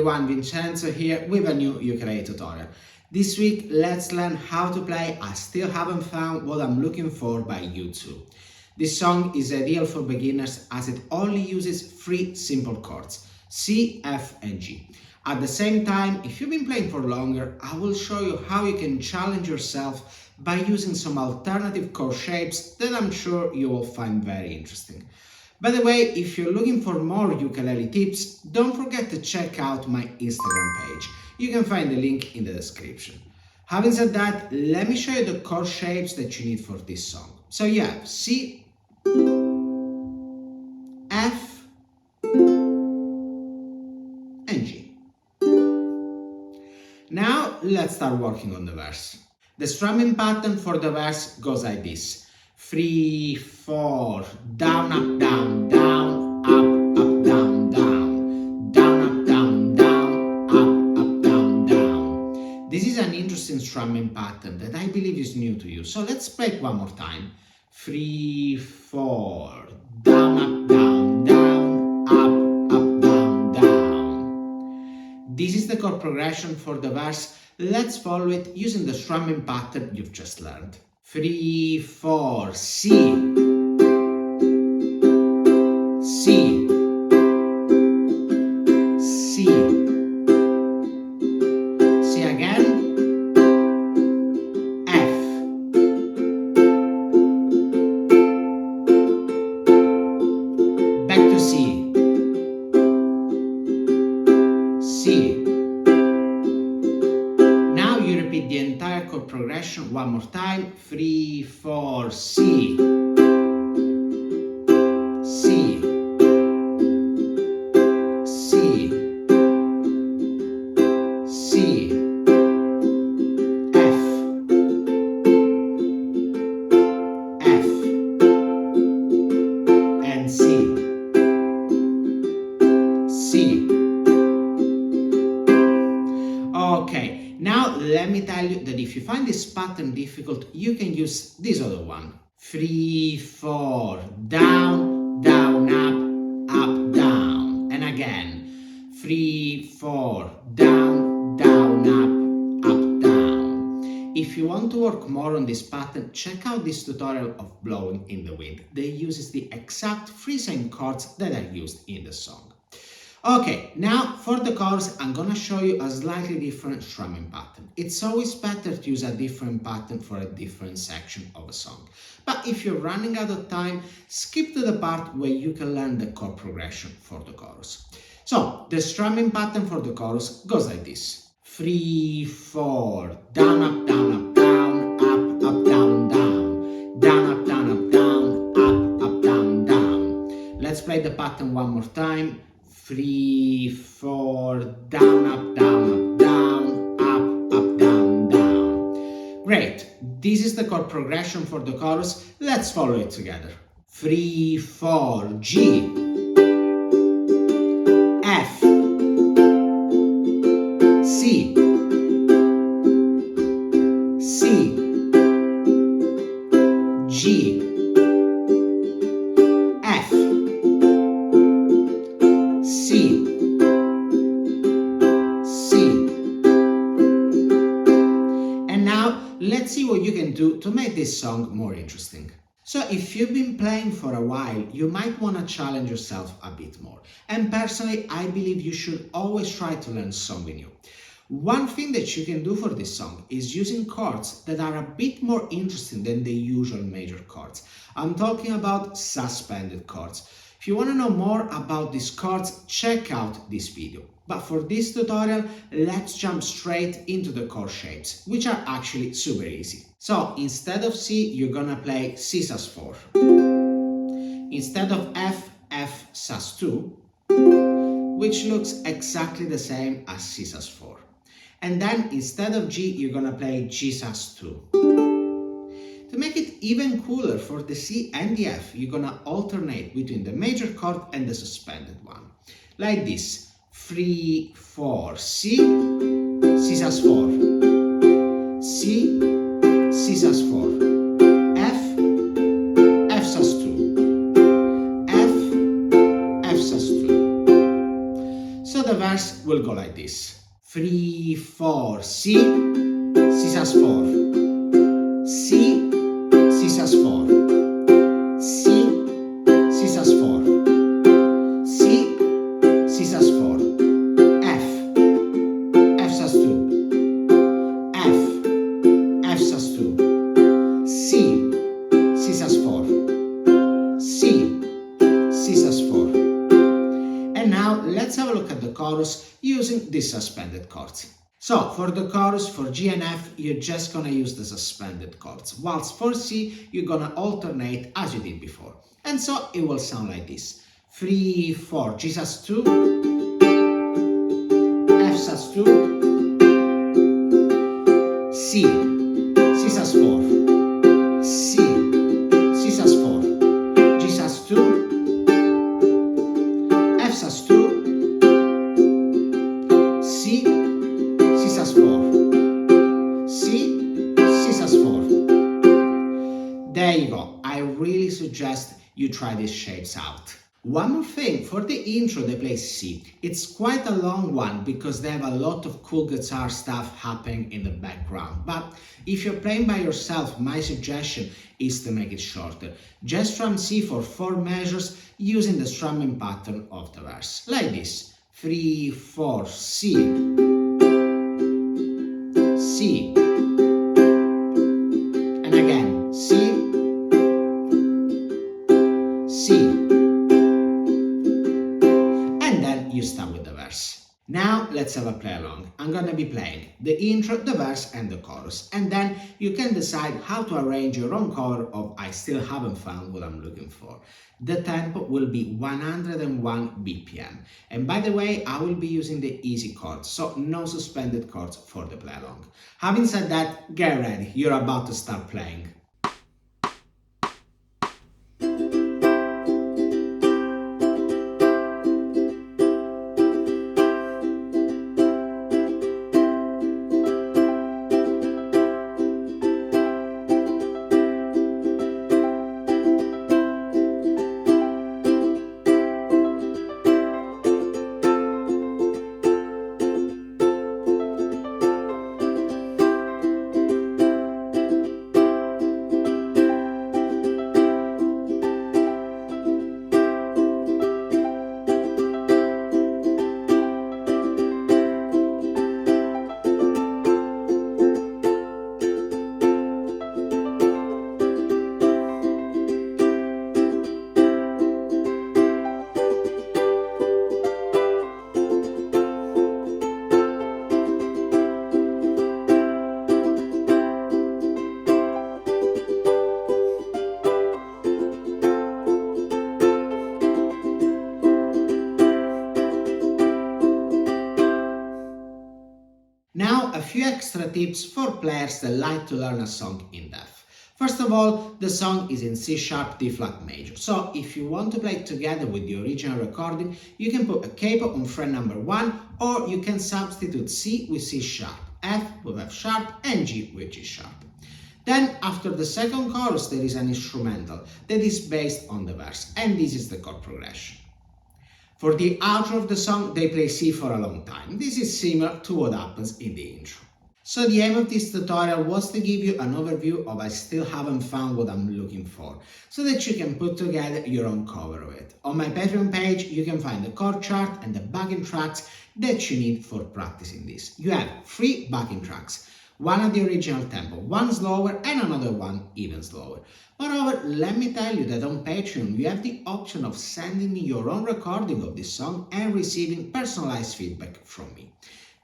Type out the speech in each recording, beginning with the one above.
everyone, Vincenzo here with a new ukulele tutorial. This week, let's learn how to play I Still Haven't Found What I'm Looking For by U2. This song is ideal for beginners as it only uses 3 simple chords, C, F and G. At the same time, if you've been playing for longer, I will show you how you can challenge yourself by using some alternative chord shapes that I'm sure you will find very interesting. By the way, if you're looking for more ukulele tips, don't forget to check out my Instagram page. You can find the link in the description. Having said that, let me show you the chord shapes that you need for this song. So you have C, F, and G. Now let's start working on the verse. The strumming pattern for the verse goes like this. 3, 4, down, up, down, down, up, up, down, down, down, up, down, down, up, down, down. This is an interesting strumming pattern that I believe is new to you. So let's play it one more time. 3, 4, down, up, down, down, up, down, down. This is the chord progression for the verse. Let's follow it using the strumming pattern you've just learned. 3, 4, C, C, C, C again, F, back to C, C. Now you repeat the entire chord progression one more time. 3, 4, C, C, C, C, F, F, and C, C. Okay, now let me tell you that if you find this pattern difficult, you can use this other one. 3, 4, down, down, up, down. And again, 3, 4, down, down, up, down. If you want to work more on this pattern, check out this tutorial of Blowing in the Wind that uses the exact 3 same chords that are used in the song. Okay, now for the chorus, I'm gonna show you a slightly different strumming pattern. It's always better to use a different pattern for a different section of a song. But if you're running out of time, skip to the part where you can learn the chord progression for the chorus. So, the strumming pattern for the chorus goes like this. 3, 4, down, up, down, up, down, up, down, down, down, up, down, up, down, up, down, down. Let's play the pattern one more time. 3, 4, down, up, down, up, down, down. Great. This is the chord progression for the chorus. Let's follow it together. 3, 4, G, F, C, C, G, F, C, C. And now let's see what you can do to make this song more interesting. So if you've been playing for a while, you might want to challenge yourself a bit more. And personally, I believe you should always try to learn something new. One thing that you can do for this song is using chords that are a bit more interesting than the usual major chords. I'm talking about suspended chords. If you want to know more about these chords, check out this video. But for this tutorial, let's jump straight into the chord shapes, which are actually super easy. So instead of C, you're gonna play C sus4. Instead of F, F sus2, which looks exactly the same as C sus4. And then instead of G, you're gonna play G sus2. To make it even cooler for the C and the F, you're gonna alternate between the major chord and the suspended one. Like this. 3, 4, C, C sus4, C, C sus4, F, F sus2, F, F sus2. So the verse will go like this. 3, 4, C, C sus 4, C, C sus 4, C, C sus 4, C, C sus 4, F, F sus 2, F, F sus 2, C, C sus 4, C, C sus 4. And now let's have a look at the chorus using these suspended chords. So for the chorus, for G and F, you're just gonna use the suspended chords, whilst for C, you're gonna alternate as you did before. And so it will sound like this. 3, 4, G sus 2, F sus 2, C, C sus 4, C, C sus 4, G sus 2, F sus 2, C, C sus 4, C, C sus 4. There you go. I really suggest you try these shapes out. One more thing, for the intro they play C. It's quite a long one because they have a lot of cool guitar stuff happening in the background. But if you're playing by yourself, my suggestion is to make it shorter. Just strum C for 4 measures using the strumming pattern of the verse. Like this. 3, 4, C, C, and again, C, C, and then you start with the verse. Now let's have a play along. I'm gonna be playing the intro, the verse and the chorus, and then you can decide how to arrange your own cover of I Still Haven't Found What I'm Looking For. The tempo will be 101 BPM, and by the way, I will be using the easy chords, so no suspended chords for the play along. Having said that, get ready, you're about to start playing. Now, a few extra tips for players that like to learn a song in depth. First of all, the song is in C sharp D flat major, so if you want to play it together with the original recording, you can put a capo on fret number 1, or you can substitute C with C sharp, F with F sharp, and G with G sharp. Then, after the second chorus, there is an instrumental that is based on the verse, and this is the chord progression. For the outro of the song, they play C for a long time. This is similar to what happens in the intro. So the aim of this tutorial was to give you an overview of I Still Haven't Found What I'm Looking For, so that you can put together your own cover of it. On my Patreon page, you can find the chord chart and the backing tracks that you need for practicing this. You have 3 backing tracks, one at the original tempo, one slower and another one even slower. Moreover, let me tell you that on Patreon you have the option of sending me your own recording of this song and receiving personalized feedback from me.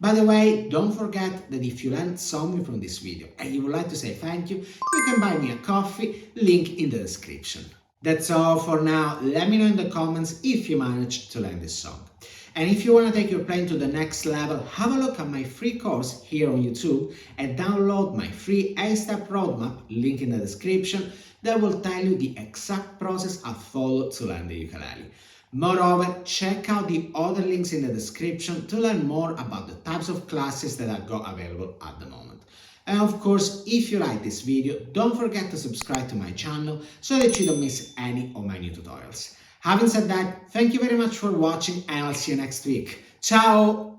By the way, don't forget that if you learned something from this video and you would like to say thank you, you can buy me a coffee, link in the description. That's all for now. Let me know in the comments if you managed to learn this song. And if you want to take your playing to the next level, have a look at my free course here on YouTube and download my free 8-step roadmap, link in the description, that will tell you the exact process I followed to learn the ukulele. Moreover, check out the other links in the description to learn more about the types of classes that I've got available at the moment. And of course, if you like this video, don't forget to subscribe to my channel so that you don't miss any of my new tutorials. Having said that, thank you very much for watching and I'll see you next week. Ciao!